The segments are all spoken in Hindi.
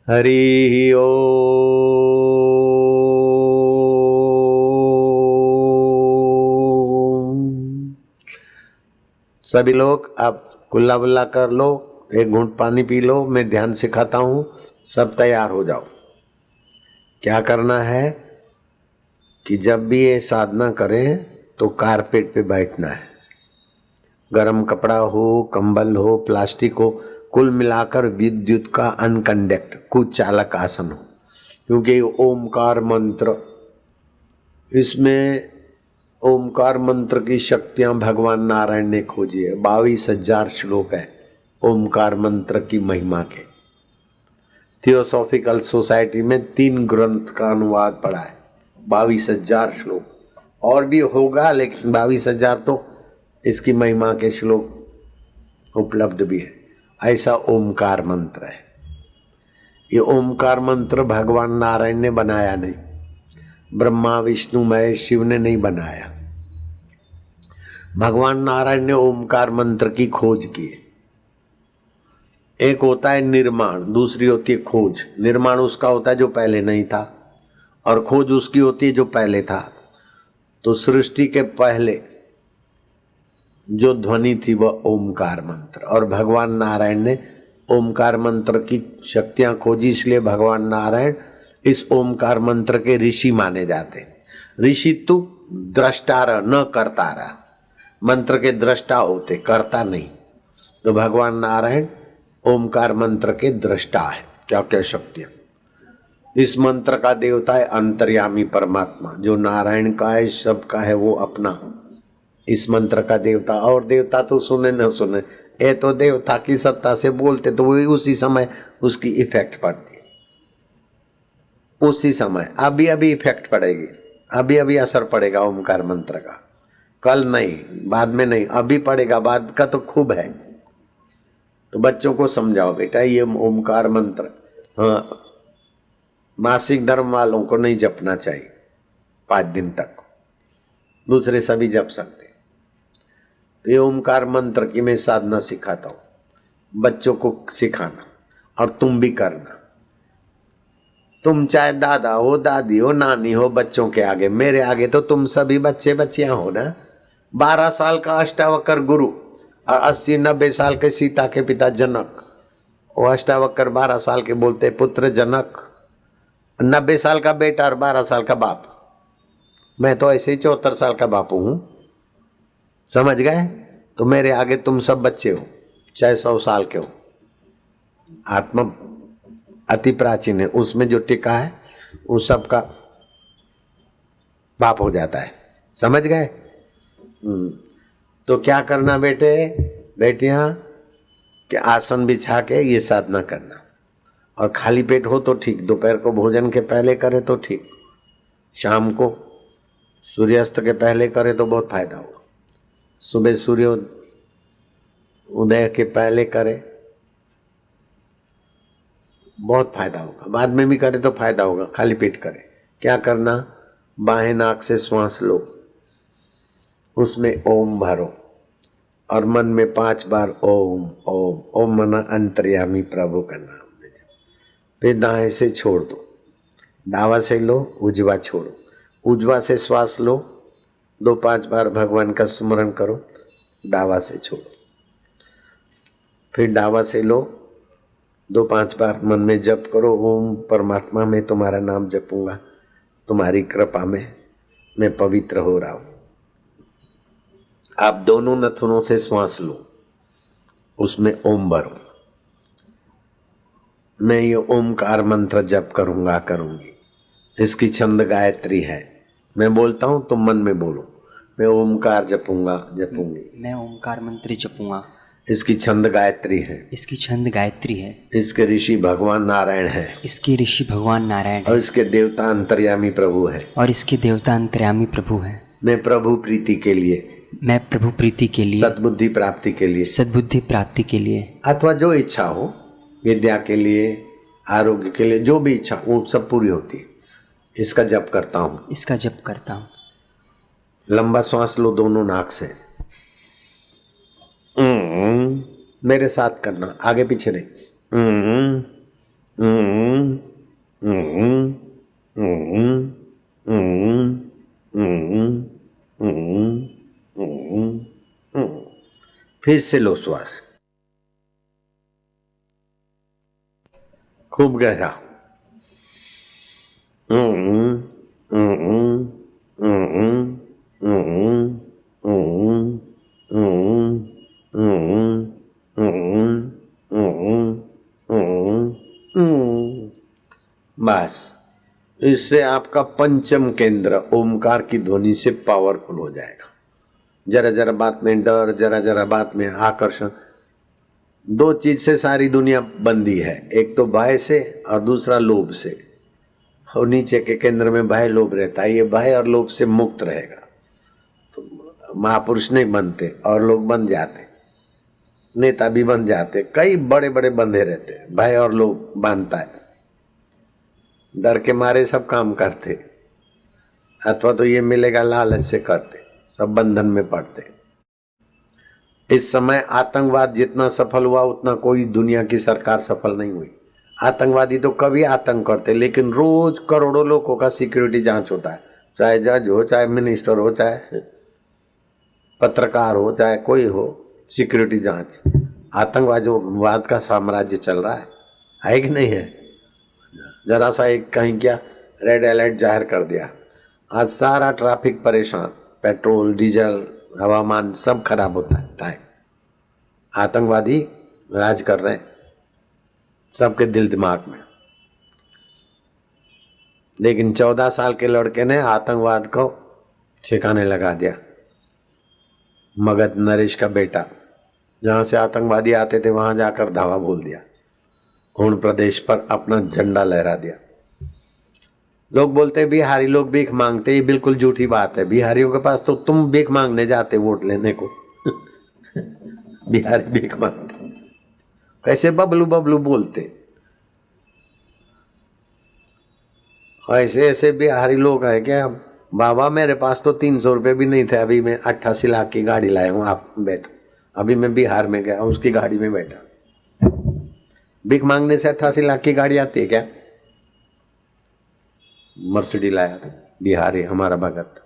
हरि ओम। सभी लोग आप कुल्ला बुल्ला कर लो, एक घूंट पानी पी लो, मैं ध्यान सिखाता हूँ, सब तैयार हो जाओ। क्या करना है कि जब भी ये साधना करें तो कारपेट पे बैठना है। गरम कपड़ा हो, कंबल हो, प्लास्टिक हो, कुल मिलाकर विद्युत का अनकंडक्ट कुचालक आसन हो, क्योंकि ओमकार मंत्र, इसमें ओमकार मंत्र की शक्तियां भगवान नारायण ने खोजी है। 22,000 श्लोक है ओमकार मंत्र की महिमा के। थियोसॉफिकल सोसाइटी में 3 ग्रंथ का अनुवाद पड़ा है। 22,000 श्लोक और भी होगा, लेकिन 22,000 तो इसकी महिमा के श्लोक उपलब्ध भी है। ऐसा ओमकार मंत्र है। ये ओमकार मंत्र भगवान नारायण ने बनाया नहीं, ब्रह्मा विष्णु महेश शिव ने नहीं बनाया। भगवान नारायण ने ओमकार मंत्र की खोज की। एक होता है निर्माण, दूसरी होती है खोज। निर्माण उसका होता है जो पहले नहीं था, और खोज उसकी होती है जो पहले था। तो सृष्टि के पहले जो ध्वनि थी वह ओमकार मंत्र, और भगवान नारायण ने ओमकार मंत्र की शक्तियां खोजी, इसलिए भगवान नारायण इस ओमकार मंत्र के ऋषि माने जाते। ऋषि तो द्रष्टार न करतारा, मंत्र के दृष्टा होते, करता नहीं। तो भगवान नारायण ओमकार मंत्र के दृष्टा है। क्या क्या शक्तियां। इस मंत्र का देवता है अंतर्यामी परमात्मा, जो नारायण का है, सबका है वो अपना। इस मंत्र का देवता, और देवता तो सुने न सुने, ये तो देवता की सत्ता से बोलते तो वही उसी समय उसकी इफेक्ट पड़ती, उसी समय अभी अभी इफेक्ट पड़ेगी, अभी अभी असर पड़ेगा ओमकार मंत्र का। कल नहीं, बाद में नहीं, अभी पड़ेगा, बाद का तो खूब है। तो बच्चों को समझाओ बेटा, ये ओमकार मंत्र हाँ, मासिक धर्म वालों को नहीं जपना चाहिए 5 दिन तक, दूसरे सभी जप सकते। तो ये ओमकार मंत्र की मैं साधना सिखाता हूँ, बच्चों को सिखाना और तुम भी करना। तुम चाहे दादा हो, दादी हो, नानी हो, बच्चों के आगे, मेरे आगे तो तुम सभी बच्चे बच्चियां हो ना। 12 साल का अष्टावक्र गुरु और 80-90 साल के सीता के पिता जनक, वो अष्टावक्र 12 साल के बोलते पुत्र जनक, 90 साल का बेटा और 12 साल का बाप। मैं तो ऐसे ही 74 साल का बापू हूं, समझ गए। तो मेरे आगे तुम सब बच्चे हो, चाहे 100 साल के हो। आत्मा अति प्राचीन है, उसमें जो टिका है उस सब का बाप हो जाता है, समझ गए। तो क्या करना बेटे बेटियां, कि आसन बिछा के ये साधना करना, और खाली पेट हो तो ठीक, दोपहर को भोजन के पहले करे तो ठीक, शाम को सूर्यास्त के पहले करे तो बहुत फायदा होगा, सुबह सूर्य उदय के पहले करे बहुत फायदा होगा, बाद में भी करे तो फायदा होगा, खाली पेट करे। क्या करना, बाएं नाक से श्वास लो, उसमें ओम भरो और मन में 5 बार ओम ओम ओम मना अंतर्यामी प्रभु का नाम ले। फिर दाएं से छोड़ दो, दावा से लो, उजवा छोड़ो, उजवा से श्वास लो, 2-5 बार भगवान का स्मरण करो, दावा से छोड़ो। फिर दावा से लो, 2-5 बार मन में जप करो, ओम परमात्मा मैं तुम्हारा नाम जपूंगा, तुम्हारी कृपा में मैं पवित्र हो रहा हूं। आप दोनों नथुनों से श्वास लो, उसमें ओम भरो। मैं ये ओमकार मंत्र जप करूंगा करूंगी, इसकी छंद गायत्री है। मैं बोलता हूं तुम मन में बोलो, मैं ओमकार जपूंगा जपूंगी, मैं ओमकार मंत्र जपूंगा। इसकी छंद गायत्री है, इसकी छंद गायत्री है। इसके ऋषि भगवान नारायण है, इसके ऋषि भगवान नारायण और है, इसके देवता अंतर्यामी प्रभु है, और इसके देवता अंतर्यामी प्रभु है। मैं प्रभु प्रीति के लिए, मैं प्रभु प्रीति के लिए, सद्बुद्धि प्राप्ति के लिए, सद्बुद्धि प्राप्ति के लिए, अथवा जो इच्छा हो, विद्या के लिए, आरोग्य के लिए, जो भी इच्छा वो सब पूरी होती है, इसका जप करता हूँ। इसका जप करता हूँ। लंबा श्वास लो दोनों नाक से, मेरे साथ करना, आगे पीछे नहीं। फिर से लो श्वास, खूब गहरा। बस इससे आपका पंचम केंद्र ओमकार की ध्वनि से पावरफुल हो जाएगा। जरा जरा बात में डर, जरा जरा बात में आकर्षण, दो चीज से सारी दुनिया बंदी है, एक तो भय से और दूसरा लोभ से। और नीचे के केंद्र में भय लोभ रहता है, ये भय और लोभ से मुक्त रहेगा तो महापुरुष नहीं बनते और लोग बन जाते, नेता भी बन जाते, कई बड़े बड़े बंधे रहते, भय और लोभ बांधता है, डर के मारे सब काम करते, अथवा तो ये मिलेगा लालच से करते, सब बंधन में पड़ते। इस समय आतंकवाद जितना सफल हुआ उतना कोई दुनिया की सरकार सफल नहीं हुई। आतंकवादी तो कभी आतंक करते, लेकिन रोज करोड़ों लोगों का सिक्योरिटी जांच होता है, चाहे जज हो, चाहे मिनिस्टर हो, चाहे पत्रकार हो, चाहे कोई हो, सिक्योरिटी जांच। आतंकवाद का साम्राज्य चल रहा है कि नहीं है? जरा सा एक कहीं क्या रेड अलर्ट जाहिर कर दिया, आज सारा ट्रैफिक परेशान, पेट्रोल डीजल हवामान सब खराब होता है टाइम। आतंकवादी राज कर रहे हैं सबके दिल दिमाग में। लेकिन 14 साल के लड़के ने आतंकवाद को ठिकाने लगा दिया। मगध नरेश का बेटा, जहां से आतंकवादी आते थे वहां जाकर धावा बोल दिया, उन प्रदेश पर अपना झंडा लहरा दिया। लोग बोलते हैं बिहारी लोग भीख मांगते, ये बिल्कुल झूठी बात है। बिहारियों के पास तो तुम भीख मांगने जाते वोट लेने को बिहारी भीख मांगते, कैसे बबलू बबलू बोलते। ऐसे ऐसे बिहारी लोग हैं क्या? बाबा मेरे पास तो 300 रुपये भी नहीं थे, अभी मैं 88 लाख की गाड़ी लाया हूँ, आप बैठो। अभी मैं बिहार में गया, उसकी गाड़ी में बैठा। भीख मांगने से 88 लाख की गाड़ी आती है क्या? मर्सिडीज लाया था बिहारी, हमारा भगत।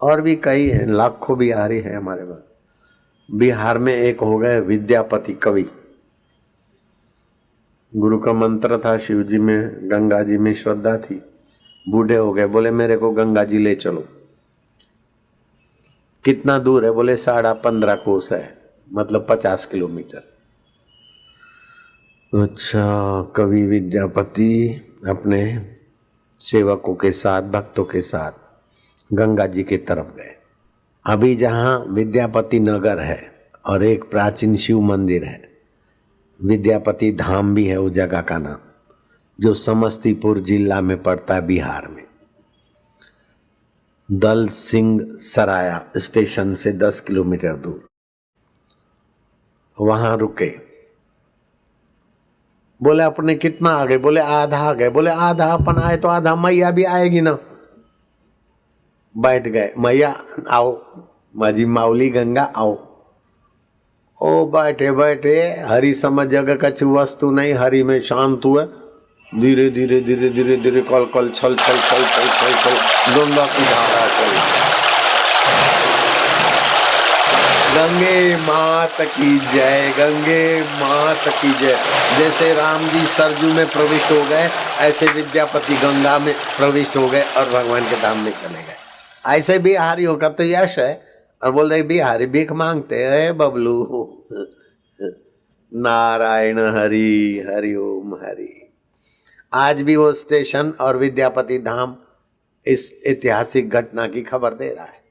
और भी कई हैं, लाखों बिहारी हैं हमारे भगत। बिहार में एक हो गए विद्यापति कवि, गुरु का मंत्र था, शिव जी में गंगा जी में श्रद्धा थी, बूढ़े हो गए, बोले मेरे को गंगा जी ले चलो। कितना दूर है? बोले 15.5 कोस है, मतलब 50 किलोमीटर। अच्छा, कवि विद्यापति अपने सेवकों के साथ, भक्तों के साथ गंगा जी की तरफ गए। अभी जहाँ विद्यापति नगर है और एक प्राचीन शिव मंदिर है, विद्यापति धाम भी है वो जगह का नाम, जो समस्तीपुर जिला में पड़ता है बिहार में। दल सिंह सराया स्टेशन से 10 किलोमीटर दूर, वहां रुके। बोले अपने कितना आ गए? बोले आधा आ गए। बोले आधा अपन आए तो आधा मैया भी आएगी ना। बैठ गए, मैया आओ, माझी माउली गंगा आओ। ओ बैठे बैठे, हरि समझ जगह कछु वस्तु नहीं, हरि में शांत हुए। धीरे धीरे धीरे धीरे धीरे कल कल छल छल छल छल छल छल गंगा की धारा चल। गंगे मात की जय, गंगे मात की जय। जैसे राम जी सरजू में प्रविष्ट हो गए, ऐसे विद्यापति गंगा में प्रविष्ट हो गए और भगवान के धाम में चले गए। ऐसे बिहारियों का तो यश है। और बोल रहे बिहारी भीख मांगते हैं बबलू। नारायण हरि, हरि ओम हरि। आज भी वो स्टेशन और विद्यापति धाम इस ऐतिहासिक घटना की खबर दे रहा है।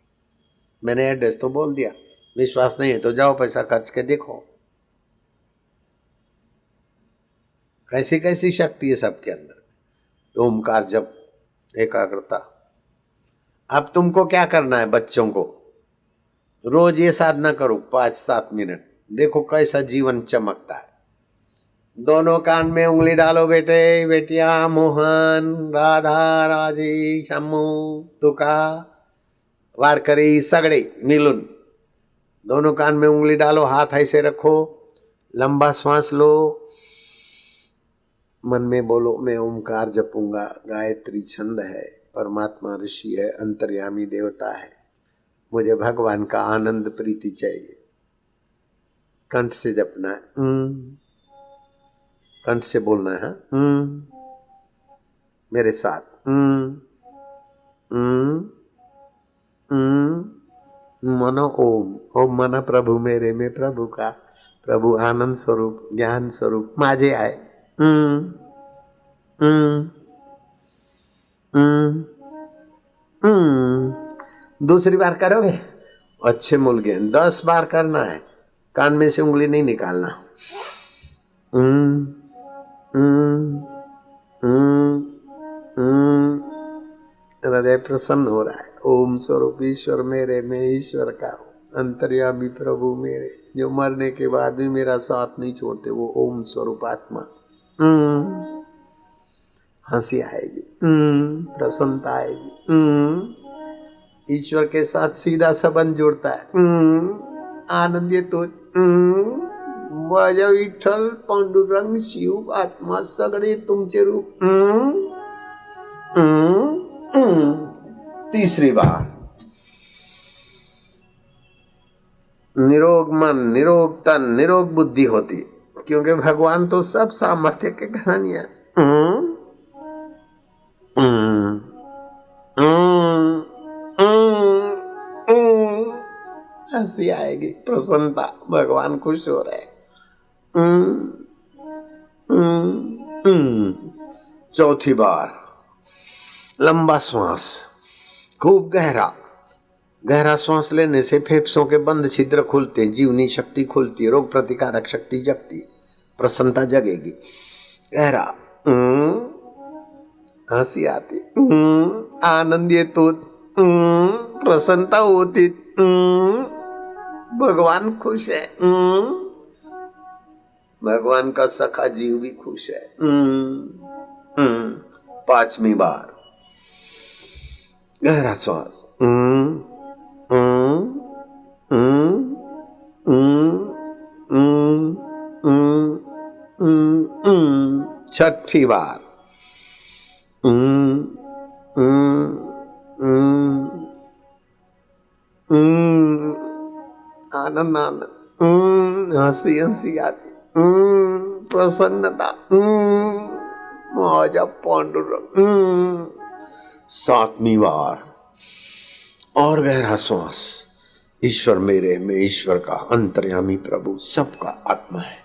मैंने एड्रेस तो बोल दिया, विश्वास नहीं है तो जाओ पैसा खर्च के देखो। कैसी कैसी शक्ति है सबके अंदर। ओमकार जप, एकाग्रता। अब तुमको क्या करना है? बच्चों को रोज ये साधना करो 5-7 मिनट, देखो कैसा जीवन चमकता है। दोनों कान में उंगली डालो बेटे बेटिया, मोहन राधा राजी शम्मू तुका वारकरी सगड़े मिलुन। दोनों कान में उंगली डालो, हाथ ऐसे रखो, लंबा श्वास लो, मन में बोलो मैं ओमकार जपूंगा, गायत्री छंद है, परमात्मा ऋषि है, अंतर्यामी देवता है, मुझे भगवान का आनंद प्रीति चाहिए। कंठ से जपना है, कंठ से बोलना है, मेरे साथ मनो ओम। ओम मना प्रभु मेरे में प्रभु का, प्रभु आनंद स्वरूप ज्ञान स्वरूप माझे आए। दूसरी बार करोगे अच्छे मूल गए, 10 बार करना है, कान में से उंगली नहीं निकालना। हृदय प्रसन्न हो रहा है। ओम स्वरूप ईश्वर मेरे में ईश्वर का, अंतर्यामी प्रभु मेरे, जो मरने के बाद भी मेरा साथ नहीं छोड़ते, वो ओम स्वरूप आत्मा। हंसी आएगी, प्रसन्नता आएगी, ईश्वर के साथ सीधा संबंध जुड़ता है। आनंद ये तो माझ्या विठ्ठल पांडुरंग शिव आत्मा सगळे तुमचे रूप। तीसरी बार निरोग मन, निरोग तन, निरोग बुद्धि होती, क्योंकि भगवान तो सब सामर्थ्य के घरानिया। हंसी आएगी, प्रसन्नता, भगवान खुश हो रहे। चौथी बार लंबा श्वास, खूब गहरा गहरा श्वास लेने से फेफड़ों के बंद छिद्र खुलते, जीवनी शक्ति खुलती, रोग प्रतिकारक शक्ति जगती, प्रसन्नता जगेगी। गहरा हंसी आती, आनंद ये तो, प्रसन्नता होती, भगवान खुश है, भगवान का सखा जीव भी खुश है। पांचवी बार गहरा श्वास, छठी बार आनंद आनंद, हंसी हंसी आती, प्रसन्नता, माझा पांडुरंग। सातवीं बार और गहरा श्वास, ईश्वर मेरे में ईश्वर का, अंतर्यामी प्रभु सबका आत्मा है,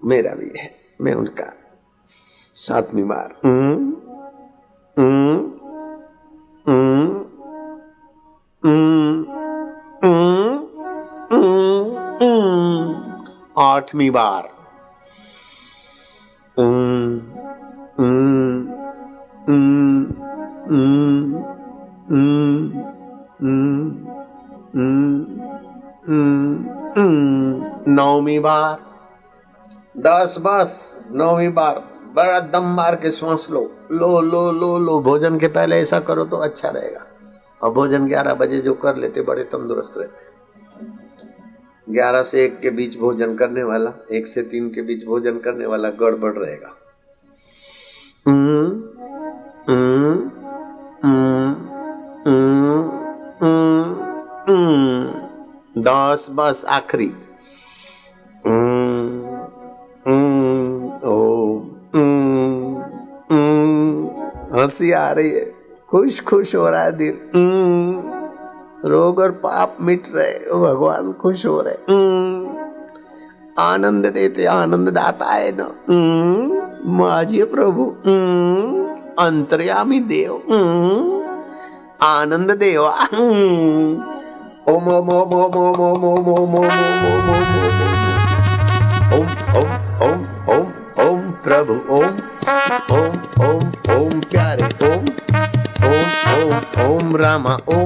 मेरा भी है, मैं उनका। सातवीं बार आठवीं बार नौवीं बार 10 बस। नौवीं बार बड़ा दम मार के श्वास लो, लो लो लो लो। भोजन के पहले ऐसा करो तो अच्छा रहेगा। और भोजन 11 बजे जो कर लेते बड़े तंदुरुस्त रहते। 11 से 1 के बीच भोजन करने वाला, 1 से 3 के बीच भोजन करने वाला गड़बड़ रहेगा। 10 बस आखिरी। हंसी आ रही है, खुश खुश हो रहा है दिल, रोग और पाप मिट रहे, भगवान खुश हो रहे, आनंद देते, आनंद दाता है ना माझे प्रभु, अंतर्यामी देव, आनंद देवा। ओम ओम ओम ओम ओम ओम ओम ओम ओम ओम ओम ओम ओम प्रभु, ओम ओम ओम ओम प्यारे, ओम ओम ओम ओम रामा, ओम